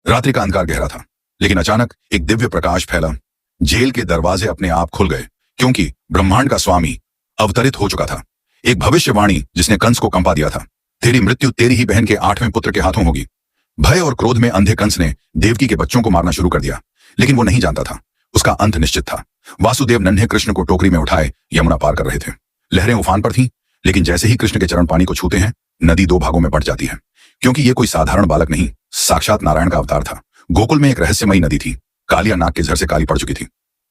रात्रि का अंधकार गहरा था, लेकिन अचानक एक दिव्य प्रकाश फैला। जेल के दरवाजे अपने आप खुल गए, क्योंकि ब्रह्मांड का स्वामी अवतरित हो चुका था। एक भविष्यवाणी जिसने कंस को कंपा दिया था, तेरी मृत्यु तेरी ही बहन के 8वें पुत्र के हाथों होगी। भय और क्रोध में अंधे कंस ने देवकी के बच्चों को मारना शुरू कर दिया, लेकिन वो नहीं जानता था उसका अंत निश्चित था। वासुदेव नन्हे कृष्ण को टोकरी में उठाए यमुना पार कर रहे थे। लहरें उफान पर थीं, लेकिन जैसे ही कृष्ण के चरण पानी को छूते हैं, नदी दो भागों में बंट जाती है, क्योंकि ये कोई साधारण बालक नहीं, साक्षात नारायण का अवतार था। गोकुल में एक रहस्यमयी नदी थी, कालिया नाग के झर से काली पड़ चुकी थी।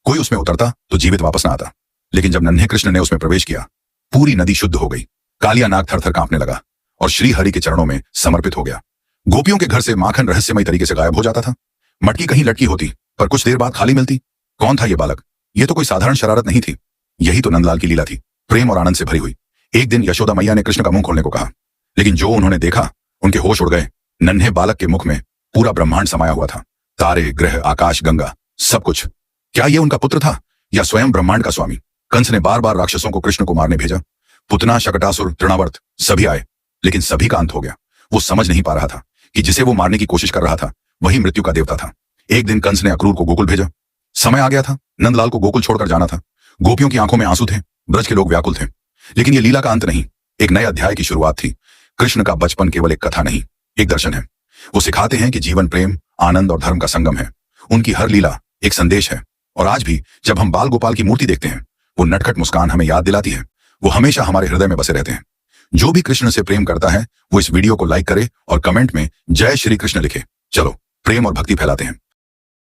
कोई उसमें उतरता तो जीवित वापस न आता, लेकिन जब नन्हे कृष्ण ने उसमें प्रवेश किया, पूरी नदी शुद्ध हो गई। कालिया नाग थर थर कांपने लगा और श्री हरि के चरणों में समर्पित हो गया। गोपियों के घर से माखन रहस्यमय तरीके से गायब हो जाता था। मटकी कहीं लटकी होती, पर कुछ देर बाद खाली मिलती। कौन था ये बालक? ये तो कोई साधारण शरारत नहीं थी, यही तो नंदलाल की लीला थी, प्रेम और आनंद से भरी हुई। एक दिन यशोदा मैया ने कृष्ण का मुंह खोलने को कहा, लेकिन जो उन्होंने देखा, उनके होश उड़ गए। नन्हे बालक के मुख में पूरा ब्रह्मांड समाया हुआ था, तारे, ग्रह, आकाश, गंगा, सब कुछ। क्या ये उनका पुत्र था या स्वयं ब्रह्मांड का स्वामी? कंस ने बार बार राक्षसों को कृष्ण को मारने भेजा। पुतना, शकटासुर, तृणावर्त सभी आए, लेकिन सभी का अंत हो गया। वो समझ नहीं पा रहा था कि जिसे वो मारने की कोशिश कर रहा था, वही मृत्यु का देवता था। एक दिन कंस ने अक्रूर को गोकुल भेजा। समय आ गया था, नंदलाल को गोकुल छोड़कर जाना था। गोपियों की आंखों में आंसू थे, ब्रज के लोग व्याकुल थे। लेकिन ये लीला का अंत नहीं, एक नए अध्याय की शुरुआत थी। कृष्ण का बचपन केवल एक कथा नहीं, एक दर्शन है। वो सिखाते हैं कि जीवन प्रेम, आनंद और धर्म का संगम है। उनकी हर लीला एक संदेश है। और आज भी जब हम बाल गोपाल की मूर्ति देखते हैं, वो नटखट मुस्कान हमें याद दिलाती है। वो हमेशा हमारे हृदय में बसे रहते हैं। जो भी कृष्ण से प्रेम करता है, वो इस वीडियो को लाइक करे और कमेंट में जय श्री कृष्ण लिखे। चलो प्रेम और भक्ति फैलाते हैं।